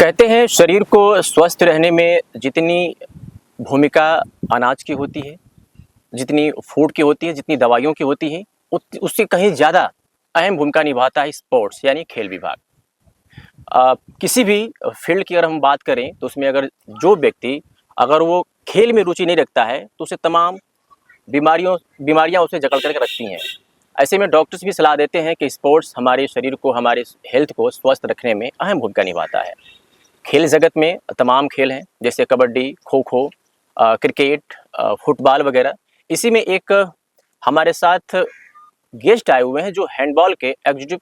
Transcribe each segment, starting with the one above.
कहते हैं शरीर को स्वस्थ रहने में जितनी भूमिका अनाज की होती है, जितनी फूड की होती है, जितनी दवाइयों की होती है, उससे कहीं ज़्यादा अहम भूमिका निभाता है स्पोर्ट्स यानी खेल विभाग। किसी भी फील्ड की अगर हम बात करें तो उसमें अगर जो व्यक्ति अगर वो खेल में रुचि नहीं रखता है तो उसे तमाम बीमारियां उसे जकड़ करके रखती हैं। ऐसे में डॉक्टर्स भी सलाह देते हैं कि स्पोर्ट्स हमारे शरीर को, हमारे हेल्थ को स्वस्थ रखने में अहम भूमिका निभाता है। खेल जगत में तमाम खेल हैं जैसे कबड्डी, खो खो, क्रिकेट, फुटबॉल वगैरह। इसी में एक हमारे साथ गेस्ट आए हुए हैं जो हैंडबॉल के एग्जीक्यूटिव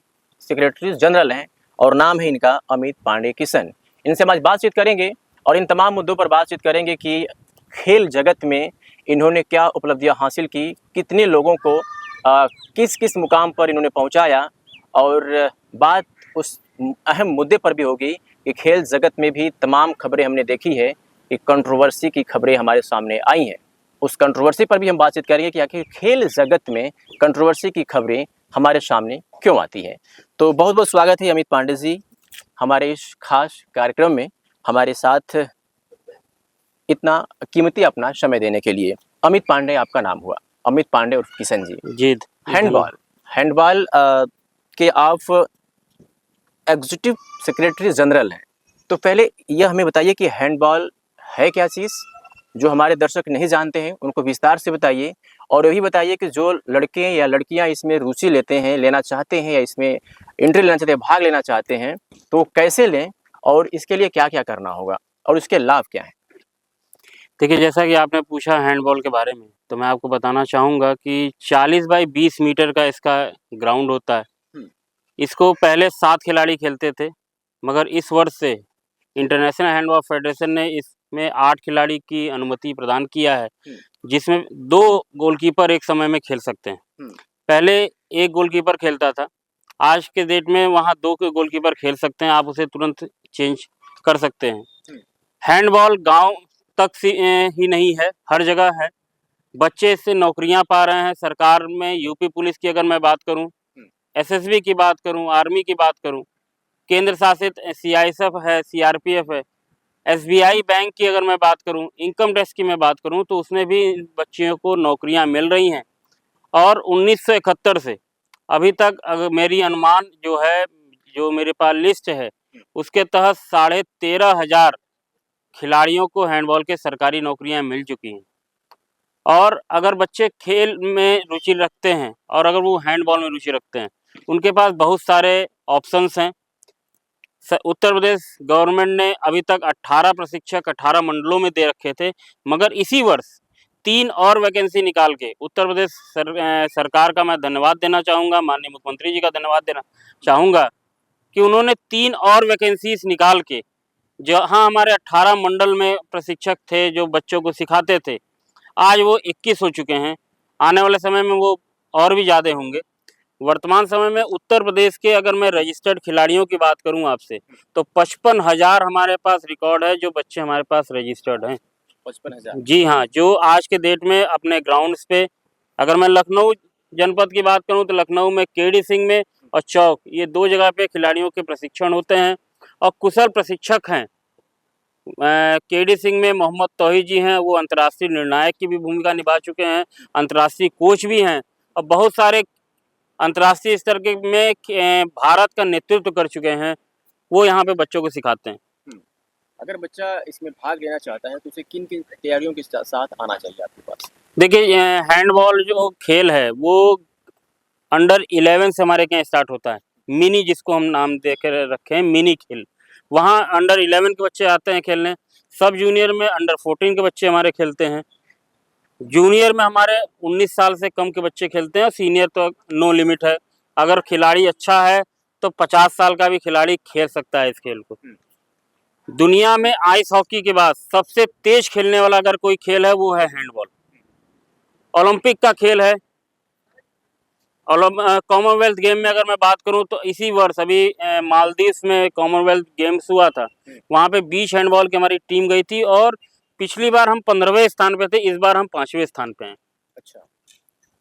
सेक्रेटरी जनरल हैं और नाम है इनका अमित पांडे किशन। इनसे हम आज बातचीत करेंगे और इन तमाम मुद्दों पर बातचीत करेंगे कि खेल जगत में इन्होंने क्या उपलब्धियां हासिल की, कितने लोगों को किस किस मुकाम पर इन्होंने पहुंचाया, और बात उस अहम मुद्दे पर भी होगी कि खेल जगत में भी तमाम खबरें हमने देखी है कि कंट्रोवर्सी की खबरें हमारे सामने आई हैं। उस कंट्रोवर्सी पर भी हम बातचीत करेंगे कि आखिर खेल जगत में कंट्रोवर्सी की खबरें हमारे सामने क्यों आती हैं। तो बहुत बहुत स्वागत है अमित पांडे जी हमारे इस खास कार्यक्रम में, हमारे साथ इतना कीमती अपना समय देने के लिए। अमित पांडे आपका नाम हुआ, अमित पांडे और किशन जी। हैंडबॉल के आप एग्जीक्यूटिव सेक्रेटरी जनरल हैं। तो पहले यह हमें बताइए कि हैंडबॉल है क्या चीज़, जो हमारे दर्शक नहीं जानते हैं उनको विस्तार से बताइए। और यही बताइए कि जो लड़के या लड़कियां इसमें रुचि लेना चाहते हैं या इसमें एंट्री लेना चाहते हैं, भाग लेना चाहते हैं, तो कैसे लें और इसके लिए क्या क्या करना होगा और इसके लाभ क्या हैं? देखिए, जैसा कि आपने पूछा हैंडबॉल के बारे में, तो मैं आपको बताना चाहूँगा कि 40 बाई 20 मीटर का इसका ग्राउंड होता है। इसको पहले 7 खिलाड़ी खेलते थे, मगर इस वर्ष से इंटरनेशनल हैंडबॉल फेडरेशन ने इसमें 8 खिलाड़ी की अनुमति प्रदान किया है, जिसमें 2 गोलकीपर एक समय में खेल सकते हैं। पहले 1 गोलकीपर खेलता था, आज के डेट में वहाँ 2 गोलकीपर खेल सकते हैं, आप उसे तुरंत चेंज कर सकते हैं। हैंडबॉल गाँव तक ही नहीं है, हर जगह है। बच्चे इससे नौकरियां पा रहे हैं। सरकार में यूपी पुलिस की अगर मैं बात करूं, एसएसबी की बात करूं, आर्मी की बात करूं, केंद्र शासित सीआईएसएफ है, सीआरपीएफ है, एसबीआई बैंक की अगर मैं बात करूं, इनकम टैक्स की मैं बात करूं, तो उसमें भी बच्चियों को नौकरियां मिल रही हैं। और 1971 से अभी तक अगर मेरी अनुमान जो है, जो मेरे पास लिस्ट है, उसके तहत 13,500 खिलाड़ियों को हैंडबॉल के सरकारी नौकरियां मिल चुकी हैं। और अगर बच्चे खेल में रुचि रखते हैं और अगर वो हैंडबॉल में रुचि रखते हैं, उनके पास बहुत सारे ऑप्शंस हैं। उत्तर प्रदेश गवर्नमेंट ने अभी तक 18 प्रशिक्षक 18 मंडलों में दे रखे थे, मगर इसी वर्ष 3 और वैकेंसी निकाल के उत्तर प्रदेश सरकार का मैं धन्यवाद देना चाहूँगा, माननीय मुख्यमंत्री जी का धन्यवाद देना चाहूँगा कि उन्होंने 3 और वैकेंसीज निकाल के, जहाँ हमारे 18 मंडल में प्रशिक्षक थे जो बच्चों को सिखाते थे, आज वो 21 हो चुके हैं। आने वाले समय में वो और भी ज़्यादा होंगे। वर्तमान समय में उत्तर प्रदेश के अगर मैं रजिस्टर्ड खिलाड़ियों की बात करूं आपसे, तो 55,000 हमारे पास रिकॉर्ड है, जो बच्चे हमारे पास रजिस्टर्ड हैं। 55,000? जी हाँ, जो आज के डेट में अपने ग्राउंड्स पे, अगर मैं लखनऊ जनपद की बात करूं तो लखनऊ में केडी सिंह में और चौक, ये 2 जगह पे खिलाड़ियों के प्रशिक्षण होते हैं। और कुशल प्रशिक्षक हैं। केडी सिंह में मोहम्मद तौहीद जी हैं, वो अंतर्राष्ट्रीय निर्णायक की भी भूमिका निभा चुके हैं, अंतर्राष्ट्रीय कोच भी हैं और बहुत सारे अंतर्राष्ट्रीय स्तर के में भारत का नेतृत्व कर चुके हैं। वो यहाँ पे बच्चों को सिखाते हैं। अगर बच्चा इसमें भाग लेना चाहता है तो उसे किन किन तैयारियों के साथ आना चाहिए आपके पास? देखिए, हैंडबॉल जो खेल है वो अंडर 11 से हमारे यहाँ स्टार्ट होता है। मिनी, जिसको हम नाम दे कर रखे हैं मिनी खेल, वहाँ अंडर 11 के बच्चे आते हैं खेलने। सब जूनियर में अंडर 14 के बच्चे हमारे खेलते हैं। जूनियर में हमारे 19 साल से कम के बच्चे खेलते हैं और सीनियर तो नो लिमिट है। अगर खिलाड़ी अच्छा है तो 50 साल का भी खिलाड़ी खेल सकता है इस खेल को। दुनिया में आइस हॉकी के बाद सबसे तेज खेलने वाला अगर कोई खेल है वो है हैंडबॉल। ओलंपिक का खेल है। कॉमनवेल्थ गेम में अगर मैं बात करूं तो इसी वर्ष अभी मालदीव्स में कॉमनवेल्थ गेम्स हुआ था, वहां पे बीच हैंडबॉल की हमारी टीम गई थी और पिछली बार हम 15वें स्थान पे थे, इस बार हम 5वें स्थान पे हैं। अच्छा,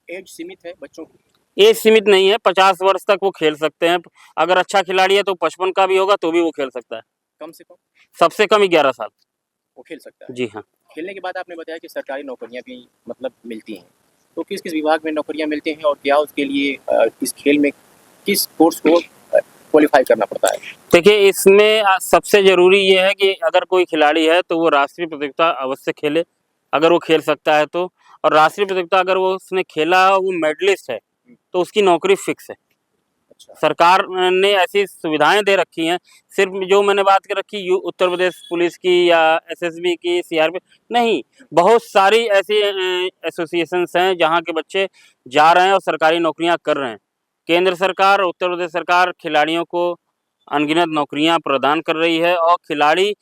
एज सीमित है बच्चों की? एज सीमित नहीं है, 50 वर्ष तक वो खेल सकते हैं। अगर अच्छा खिलाड़ी है तो 55 का भी होगा तो भी वो खेल सकता है। कम से कम सबसे कम 11 साल। वो खेल सकता है। जी हाँ। खेलने के बाद आपने बताया कि सरकारी नौकरियां भी मतलब मिलती हैं, तो किस किस विभाग में नौकरियां मिलती हैं और क्या उसके लिए इस खेल में किस कोर्स को क्वालिफाई करना पड़ता है? देखिए, इसमें सबसे ज़रूरी ये है कि अगर कोई खिलाड़ी है तो वो राष्ट्रीय प्रतियोगिता अवश्य खेले, अगर वो खेल सकता है तो। और राष्ट्रीय प्रतियोगिता अगर वो उसने खेला, वो मेडलिस्ट है, तो उसकी नौकरी फिक्स है। अच्छा। सरकार ने ऐसी सुविधाएं दे रखी हैं, सिर्फ जो मैंने बात कर रखी उत्तर प्रदेश पुलिस की या एसएसबी की, सीआरपी नहीं, बहुत सारी ऐसी एसोसिएशंस हैं जहां के बच्चे जा रहे हैं और सरकारी नौकरियां कर रहे हैं। केंद्र सरकार और उत्तर प्रदेश सरकार खिलाड़ियों को अनगिनत नौकरियां प्रदान कर रही है और खिलाड़ी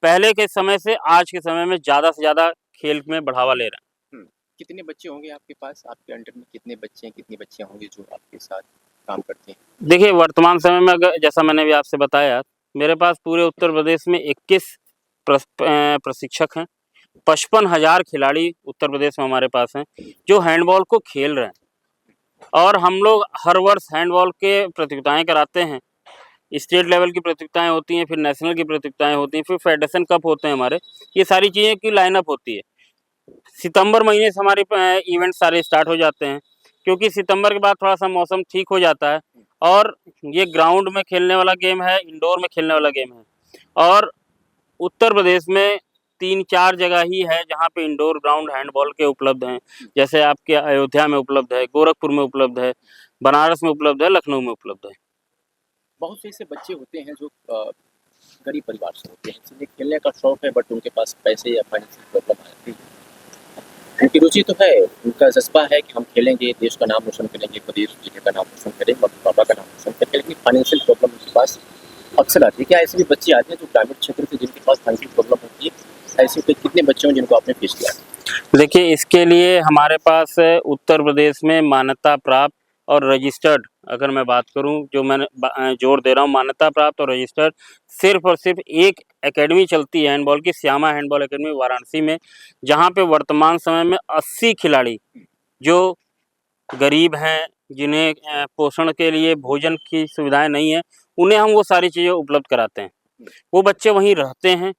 पहले के समय से आज के समय में ज़्यादा से ज़्यादा खेल में बढ़ावा ले रहे हैं। कितने बच्चे होंगे आपके पास? आपके अंडर में कितने बच्चे हैं, कितनी बच्चियां होंगी जो आपके साथ काम करते हैं? देखिए, वर्तमान समय में अगर जैसा मैंने भी आपसे बताया, मेरे पास पूरे उत्तर प्रदेश में 21 प्रशिक्षक हैं। 55,000 खिलाड़ी उत्तर प्रदेश में हमारे पास हैं, जो हैंडबॉल को खेल रहे हैं। और हम लोग हर वर्ष हैंडबॉल के प्रतियोगिताएं कराते हैं। स्टेट लेवल की प्रतियोगिताएं होती हैं, फिर नेशनल की प्रतियोगिताएं होती हैं, फिर फेडरेशन कप होते हैं हमारे। ये सारी चीज़ें की लाइनअप होती है। सितंबर महीने से हमारे इवेंट सारे स्टार्ट हो जाते हैं, क्योंकि सितंबर के बाद थोड़ा-सा मौसम ठीक हो जाता है और ये ग्राउंड में खेलने वाला गेम है, इंडोर में खेलने वाला गेम है। और उत्तर प्रदेश में 3-4 जगह ही है जहाँ पे इंडोर ग्राउंड हैंडबॉल के उपलब्ध हैं। जैसे आपके अयोध्या में उपलब्ध है, गोरखपुर में उपलब्ध है, बनारस में उपलब्ध है, लखनऊ में उपलब्ध है। बहुत से ऐसे बच्चे होते हैं जो गरीब परिवार से होते हैं, जिन्हें खेलने का शौक है बट उनके पास पैसे या फाइनेंशियल प्रॉब्लम आ जाती है। उनकी रुचि तो है, उनका जज्बा है कि हम खेलेंगे, देश का नाम रोशन करेंगे, प्रदेश जिले का नाम रोशन करेंगे, मम्मी पापा का नाम रोशन करेंगे, लेकिन फाइनेंशियल प्रॉब्लम उनके पास अक्सर आती है। क्या ऐसे भी बच्चे आते हैं जो ग्रामीण क्षेत्र से जिनके पास फाइनेंशियल प्रॉब्लम होती है? ऐसे कितने बच्चे हैं जिनको आपने फेस किया? देखिए, इसके लिए हमारे पास उत्तर प्रदेश में मान्यता प्राप्त और रजिस्टर्ड, अगर मैं बात करूं, जो मैंने जोर दे रहा हूं, मान्यता प्राप्त और रजिस्टर्ड सिर्फ और सिर्फ एक एकेडमी चलती है हैंडबॉल की, श्यामा हैंडबॉल एकेडमी वाराणसी में, जहां पे वर्तमान समय में 80 खिलाड़ी जो गरीब हैं, जिन्हें पोषण के लिए भोजन की सुविधाएं नहीं है, उन्हें हम वो सारी चीज़ें उपलब्ध कराते हैं। वो बच्चे वहीं रहते हैं,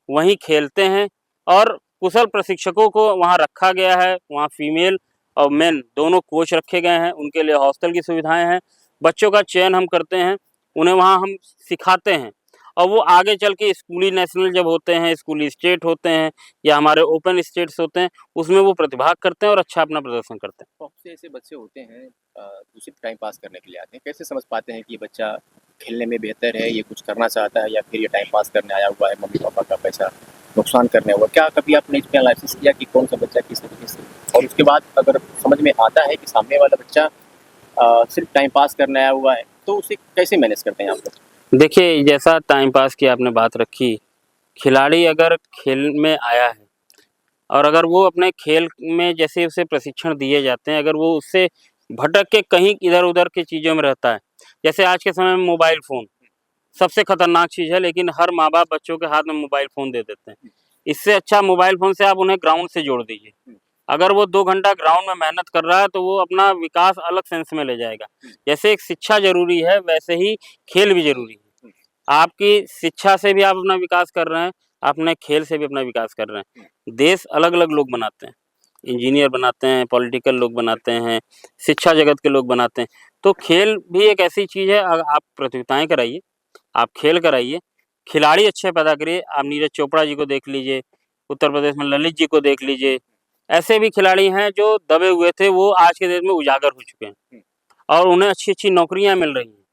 वहीं खेलते हैं और कुशल प्रशिक्षकों को वहाँ रखा गया है। वहाँ फीमेल और मेन दोनों कोच रखे गए हैं, उनके लिए हॉस्टल की सुविधाएं हैं। बच्चों का चयन हम करते हैं, उन्हें वहाँ हम सिखाते हैं और वो आगे चल के स्कूली नेशनल जब होते हैं, स्कूली स्टेट होते हैं या हमारे ओपन स्टेट्स होते हैं, उसमें वो प्रतिभाग करते हैं और अच्छा अपना प्रदर्शन करते हैं। बहुत से ऐसे बच्चे होते हैं जो सिर्फ टाइम पास करने के लिए आते हैं। कैसे समझ पाते हैं कि ये बच्चा खेलने में बेहतर है, ये कुछ करना चाहता है, या फिर ये टाइम पास करने आया हुआ है, मम्मी पापा का पैसा नुकसान करने हुआ? क्या कभी आपने इसमें एनालिसिस किया कि कौन सा बच्चा किस तरीके से, और उसके बाद अगर समझ में आता है कि सामने वाला बच्चा सिर्फ टाइम पास करने आया हुआ है, तो उसे कैसे मैनेज करते हैं आप लोग? देखिए, जैसा टाइम पास की आपने बात रखी, खिलाड़ी अगर खेल में आया है और अगर वो अपने खेल में जैसे उसे प्रशिक्षण दिए जाते हैं, अगर वो उससे भटक के कहीं इधर-उधर की चीज़ों में रहता है, जैसे आज के समय में मोबाइल फ़ोन सबसे खतरनाक चीज़ है, लेकिन हर माँ-बाप बच्चों के हाथ में मोबाइल फ़ोन दे देते हैं। इससे अच्छा मोबाइल फ़ोन से आप उन्हें ग्राउंड से जोड़ दीजिए। अगर वो 2 घंटा ग्राउंड में मेहनत कर रहा है, तो वो अपना विकास अलग सेंस में ले जाएगा। जैसे एक शिक्षा ज़रूरी है, वैसे ही खेल भी ज़रूरी है। आपकी शिक्षा से भी आप अपना विकास कर रहे हैं, अपने खेल से भी अपना विकास कर रहे हैं। देश अलग-अलग लोग बनाते हैं, इंजीनियर बनाते हैं, पॉलिटिकल लोग बनाते हैं, शिक्षा जगत के लोग बनाते हैं। तो खेल भी एक ऐसी चीज़ है, आप प्रतियोगिताएँ कराइए, आप खेल कराइए, खिलाड़ी अच्छे पैदा करिए। आप नीरज चोपड़ा जी को देख लीजिए, उत्तर प्रदेश में ललित जी को देख लीजिए। ऐसे भी खिलाड़ी हैं जो दबे हुए थे, वो आज के डेट में उजागर हो चुके हैं और उन्हें अच्छी-अच्छी नौकरियाँ मिल रही हैं।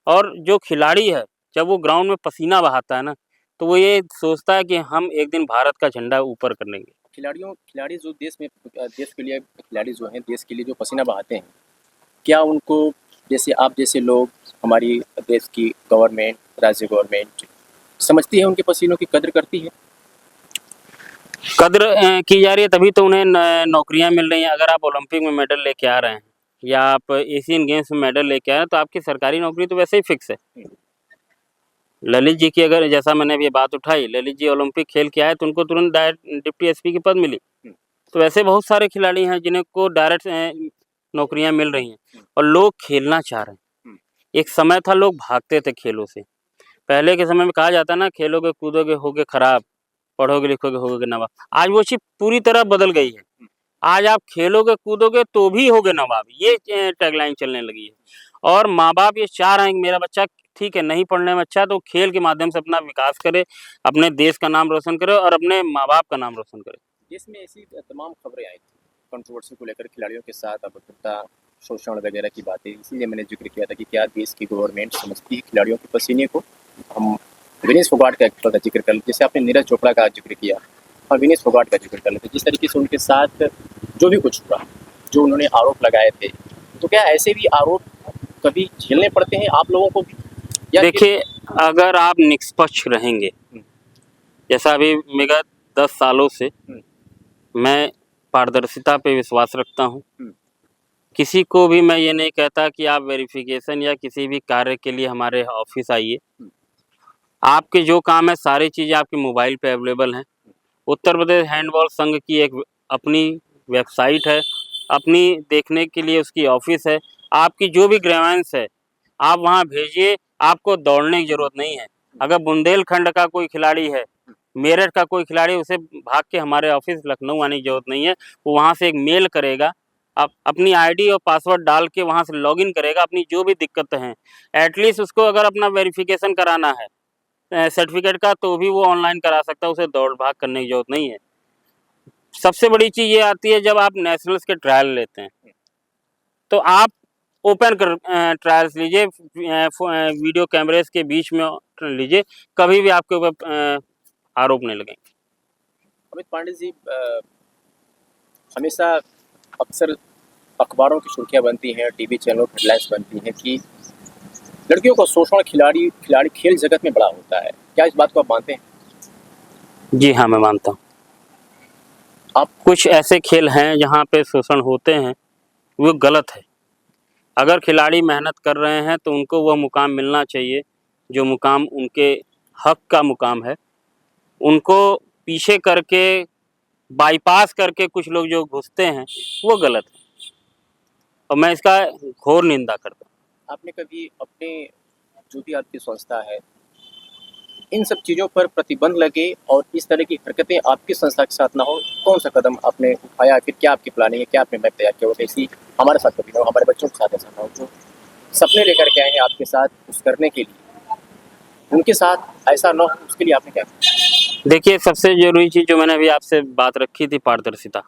और जो खिलाड़ी है, जब वो ग्राउंड में पसीना बहाता है ना, तो वो ये सोचता है कि हम एक दिन भारत का झंडा ऊपर कर लेंगे। खिलाड़ी जो देश में देश के लिए खिलाड़ी जो हैं, देश के लिए जो पसीना बहाते हैं, क्या उनको, जैसे आप जैसे लोग, हमारी देश की गवर्नमेंट, राज्य गवर्नमेंट समझती है, उनके पसीनों की कद्र करती है? कद्र की जा रही है, तभी तो उन्हें नौकरियां मिल रही हैं। अगर आप ओलंपिक में मेडल लेके आ रहे हैं या आप एशियन गेम्स में मेडल लेके आ रहे हैं, तो आपकी सरकारी नौकरी तो वैसे ही फिक्स है। ललित जी की अगर, जैसा मैंने अभी बात उठाई, ललित जी ओलंपिक खेल के आए तो उनको तुरंत डायरेक्ट डिप्टी एसपी की पद मिली। तो वैसे बहुत सारे खिलाड़ी हैं जिन्हें को डायरेक्ट नौकरियां मिल रही हैं और लोग खेलना चाह रहे हैं। एक समय था लोग भागते थे खेलों से, पहले के समय में कहा जाता ना, खेलोगे कूदोगे होगे खराब, पढ़ोगे लिखोगे होगे नवाब। आज वो चीज़ पूरी तरह बदल गई है। आज आप खेलोगे कूदोगे तो भी होगे नवाब, ये टैगलाइन चलने लगी है। और माँ-बाप ये चाह रहे हैं कि मेरा बच्चा ठीक है, नहीं पढ़ने में अच्छा है तो खेल के माध्यम से अपना विकास करे, अपने देश का नाम रोशन करे और अपने माँ-बाप का नाम रोशन करे। देश में ऐसी तमाम खबरें आई थी कंट्रोवर्सी को लेकर, खिलाड़ियों के साथ अपहृता, शोषण वगैरह की बातें, इसीलिए मैंने जिक्र किया था कि क्या देश की गवर्नमेंट समझती है खिलाड़ियों के पसीने को। हम विनेश फोगाट का जिक्र कर, जैसे आपने नीरज चोपड़ा का जिक्र किया और विनेश फोगाट का जिक्र कर लेते, जिस तरीके से उनके साथ जो भी कुछ हुआ, जो उन्होंने आरोप लगाए थे, तो क्या ऐसे भी आरोप कभी झेलने पड़ते हैं आप लोगों को भी? या देखिए, अगर आप निष्पक्ष रहेंगे, जैसा अभी विगत 10 सालों से मैं पारदर्शिता पे विश्वास रखता हूँ। किसी को भी मैं ये नहीं कहता कि आप वेरिफिकेशन या किसी भी कार्य के लिए हमारे ऑफिस आइए। आपके जो काम है सारी चीज़ें आपके मोबाइल पे अवेलेबल हैं। उत्तर प्रदेश हैंडबॉल संघ की एक अपनी वेबसाइट है, अपनी देखने के लिए उसकी ऑफिस है। आपकी जो भी ग्रीवेंस है आप वहाँ भेजिए, आपको दौड़ने की ज़रूरत नहीं है। अगर बुंदेलखंड का कोई खिलाड़ी है, मेरठ का कोई खिलाड़ी, उसे भाग के हमारे ऑफिस लखनऊ आने की ज़रूरत नहीं है। वो वहाँ से एक मेल करेगा, आप अपनी आईडी और पासवर्ड डाल के वहाँ से लॉगिन करेगा, अपनी जो भी दिक्कतें हैं, एटलीस्ट उसको अगर अपना वेरिफिकेशन कराना है सर्टिफिकेट का, तो भी वो ऑनलाइन करा सकता है, उसे दौड़ भाग करने की ज़रूरत नहीं है। सबसे बड़ी चीज़ ये आती है जब आप नेशनल्स के ट्रायल लेते हैं, तो आप ओपन कर ट्रायल्स लीजिए, वीडियो कैमरेस के बीच में लीजिए, कभी भी आपके ऊपर आरोप नहीं लगेंगे। अमित पांडे जी, हमेशा अक्सर अखबारों की सुर्खियां बनती हैं, टीवी चैनलों पर हेडलाइंस बनती हैं कि लड़कियों का शोषण खिलाड़ी खेल जगत में बड़ा होता है। क्या इस बात को आप मानते हैं? जी हाँ, मैं मानता हूँ। आप कुछ ऐसे खेल हैं जहाँ पे शोषण होते हैं, वो गलत है। अगर खिलाड़ी मेहनत कर रहे हैं तो उनको वह मुकाम मिलना चाहिए, जो मुकाम उनके हक का मुकाम है। उनको पीछे करके, बाईपास करके कुछ लोग जो घुसते हैं, वो गलत है और मैं इसका घोर निंदा करता हूँ। आपने कभी अपने, जो भी आपकी संस्था है, इन सब चीज़ों पर प्रतिबंध लगे और इस तरह की हरकतें आपकी संस्था के साथ ना हो, कौन सा कदम आपने उठाया? फिर क्या आपकी प्लानिंग है, क्या आपने मैप तैयार किया हो कि ऐसी हमारे साथ कभी ना हो, हमारे बच्चों के साथ ऐसा ना हो, जो सपने लेकर के आए हैं आपके साथ कुछ करने के लिए, उनके साथ ऐसा ना हो, उसके लिए आपने क्या किया? देखिए, सबसे ज़रूरी चीज़ जो मैंने अभी आपसे बात रखी थी, पारदर्शिता।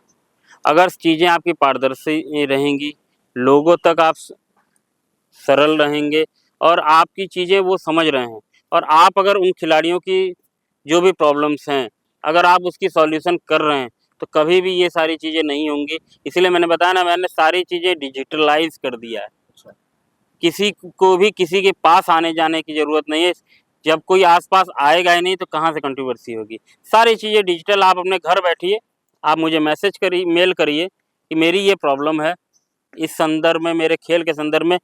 अगर चीज़ें आपकी पारदर्शी रहेंगी, लोगों तक आप सरल रहेंगे और आपकी चीज़ें वो समझ रहे हैं, और आप अगर उन खिलाड़ियों की जो भी प्रॉब्लम्स हैं, अगर आप उसकी सॉल्यूशन कर रहे हैं, तो कभी भी ये सारी चीज़ें नहीं होंगी। इसीलिए मैंने बताया ना, मैंने सारी चीज़ें डिजिटलाइज़ कर दिया है। किसी को भी किसी के पास आने-जाने की ज़रूरत नहीं है। जब कोई आस-पास आएगा ही नहीं तो कहाँ से कंट्रोवर्सी होगी। सारी चीज़ें डिजिटल, आप अपने घर बैठिए, आप मुझे मैसेज करिए, मेल करिए कि मेरी ये प्रॉब्लम है, इस संदर्भ में, मेरे खेल के संदर्भ में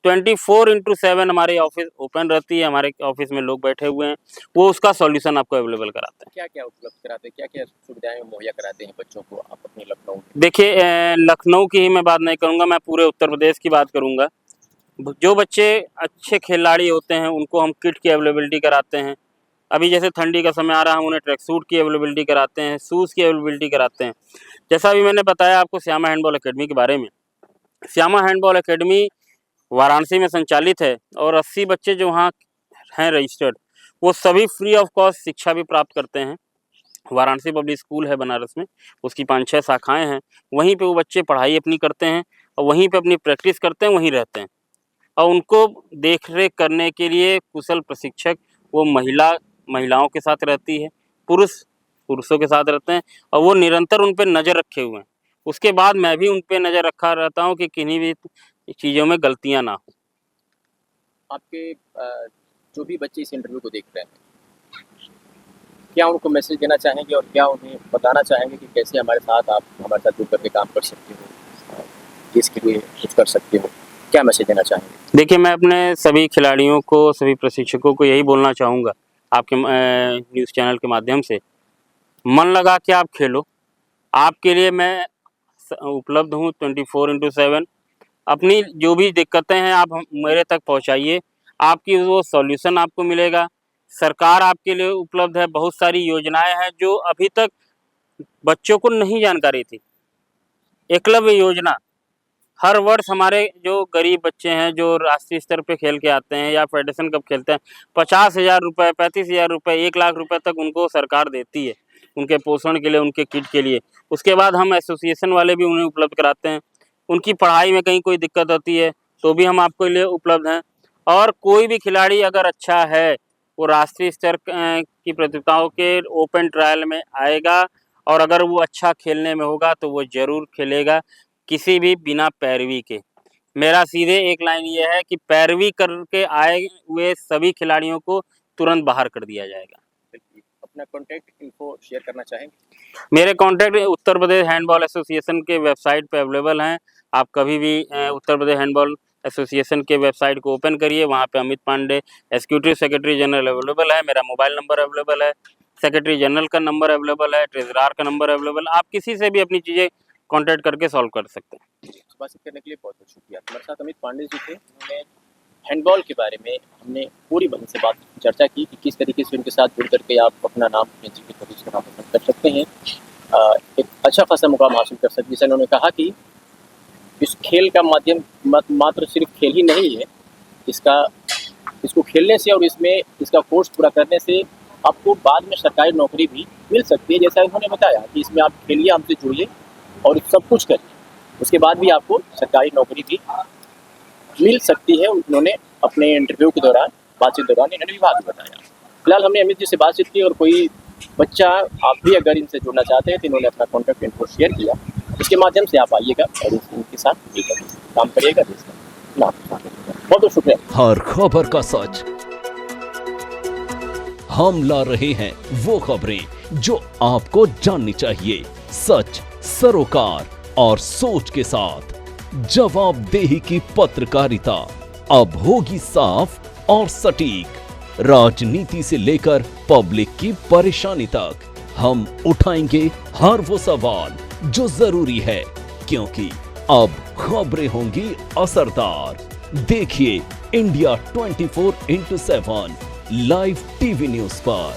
24/7 हमारी ऑफ़िस ओपन रहती है, हमारे ऑफ़िस में लोग बैठे हुए हैं, वो उसका सॉल्यूशन आपको अवेलेबल कराते हैं। क्या-क्या उपलब्ध कराते हैं? क्या-क्या सुविधाएँ मुहैया कराते हैं बच्चों को आप अपने लखनऊ में? देखिए, लखनऊ की ही मैं बात नहीं करूँगा, मैं पूरे उत्तर प्रदेश की बात करूँगा। जो बच्चे अच्छे खिलाड़ी होते हैं उनको हम किट की अवेलेबिलिटी कराते हैं। अभी जैसे ठंडी का समय आ रहा है, हम उन्हें ट्रैक सूट की अवेलेबिलिटी कराते हैं, शूज़ की अवेलेबिलिटी कराते हैं। जैसा अभी मैंने बताया आपको श्यामा हैंडबॉल अकेडमी के बारे में। श्यामा हैंडबॉल अकेडमी वाराणसी में संचालित है और 80 बच्चे जो वहाँ हैं रजिस्टर्ड, वो सभी फ्री ऑफ कॉस्ट शिक्षा भी प्राप्त करते हैं। वाराणसी पब्लिक स्कूल है बनारस में, उसकी 5-6 शाखाएँ हैं। वहीं पे वो बच्चे पढ़ाई अपनी करते हैं और वहीं पे अपनी प्रैक्टिस करते हैं, वहीं रहते हैं। और उनको देख-रेख करने के लिए कुशल प्रशिक्षक, वो महिलाओं के साथ रहती है, पुरुषों के साथ रहते हैं और वो निरंतर उन पे नज़र रखे हुए हैं। उसके बाद मैं भी उन पे नज़र रखा रहता हूँ कि किन्हीं भी चीज़ों में गलतियाँ ना हो। आपके जो भी बच्चे इस इंटरव्यू को देख रहे हैं, क्या उनको मैसेज देना चाहेंगे और क्या उन्हें बताना चाहेंगे कि कैसे हमारे साथ आप हमारे साथ जुड़ करके काम कर सकते हो, देश के लिए कुछ कर सकते हो? क्या मैसेज देना चाहेंगे? देखिए, मैं अपने सभी खिलाड़ियों को, सभी प्रशिक्षकों को यही बोलना चाहूँगा आपके न्यूज़ चैनल के माध्यम से, मन लगा के आप खेलो। आपके लिए मैं उपलब्ध हूँ 24/7। अपनी जो भी दिक्कतें हैं आप मेरे तक पहुँचाइए, आपकी वो सॉल्यूशन आपको मिलेगा। सरकार आपके लिए उपलब्ध है, बहुत सारी योजनाएं हैं जो अभी तक बच्चों को नहीं जानकारी थी। एकलव्य योजना, हर वर्ष हमारे जो गरीब बच्चे हैं जो राष्ट्रीय स्तर पे खेल के आते हैं या फेडरेशन कप खेलते हैं, 50,000 रुपये, 35,000 रुपये, 1 लाख रुपए तक उनको सरकार देती है उनके पोषण के लिए, उनके किट के लिए। उसके बाद हम एसोसिएशन वाले भी उन्हें उपलब्ध कराते हैं। उनकी पढ़ाई में कहीं कोई दिक्कत होती है तो भी हम आपके लिए उपलब्ध हैं। और कोई भी खिलाड़ी अगर अच्छा है, वो राष्ट्रीय स्तर की प्रतियोगिताओं के ओपन ट्रायल में आएगा और अगर वो अच्छा खेलने में होगा तो वो ज़रूर खेलेगा, किसी भी बिना पैरवी के। मेरा सीधे एक लाइन ये है कि पैरवी करके आए हुए सभी खिलाड़ियों को तुरंत बाहर कर दिया जाएगा। अपना कॉन्टैक्ट इन्फो शेयर करना चाहेंगे? मेरे contact Uttar Pradesh handball association के वेबसाइट पे अवेलेबल हैं। आप कभी भी उत्तर प्रदेश हैंडबॉल एसोसिएशन के वेबसाइट को ओपन करिए, वहाँ पे Amit Pandey executive secretary general available है, मेरा मोबाइल नंबर अवेलेबल है, सेक्रेटरी जनरल का नंबर अवेलेबल है, ट्रेजरार का नंबर अवेलेबल है। आप किसी से भी अपनी चीज़ें कॉन्टैक्ट करके सॉल्व कर सकते हैं। बातचीत करने के लिए बहुत बहुत शुक्रिया। हमारे साथ अमित पांडे जी थे, उन्होंने हैंडबॉल के बारे में हमने पूरी बहन से बात चर्चा की कि किस तरीके से उनके साथ जुड़ करके आप अपना नाम, अपने जीवित भविष्य का नाम रोशन कर सकते हैं, एक अच्छा खासा मुकाम हासिल कर सकते हैं। जैसे उन्होंने कहा कि इस खेल का माध्यम मात्र सिर्फ खेल ही नहीं है, इसको खेलने से और इसका कोर्स पूरा करने से आपको बाद में सरकारी नौकरी भी मिल सकती है। जैसा उन्होंने बताया कि इसमें आप खेलिए, हमसे जुड़िए और सब कुछ करिए, उसके बाद भी आपको सरकारी नौकरी भी मिल सकती है। उन्होंने अपने इंटरव्यू के दौरान, बातचीत दौरान इन्होंने विभाग में बताया। फिलहाल हमने अमित जी से बातचीत की और कोई बच्चा आप भी अगर इनसे जुड़ना चाहते हैं तो इन्होंने अपना कॉन्टैक्ट इनको शेयर किया, इसके माध्यम से आप आइएगा और इनके साथ काम करिएगा। बहुत बहुत शुक्रिया। हर खबर का सच, हम ला रहे हैं वो खबरें जो आपको जाननी चाहिए, सच, सरोकार और सोच के साथ। जवाबदेही की पत्रकारिता अब होगी साफ और सटीक। राजनीति से लेकर पब्लिक की परेशानी तक हम उठाएंगे हर वो सवाल जो जरूरी है, क्योंकि अब खबरें होंगी असरदार। देखिए India 24x7 live TV news पर।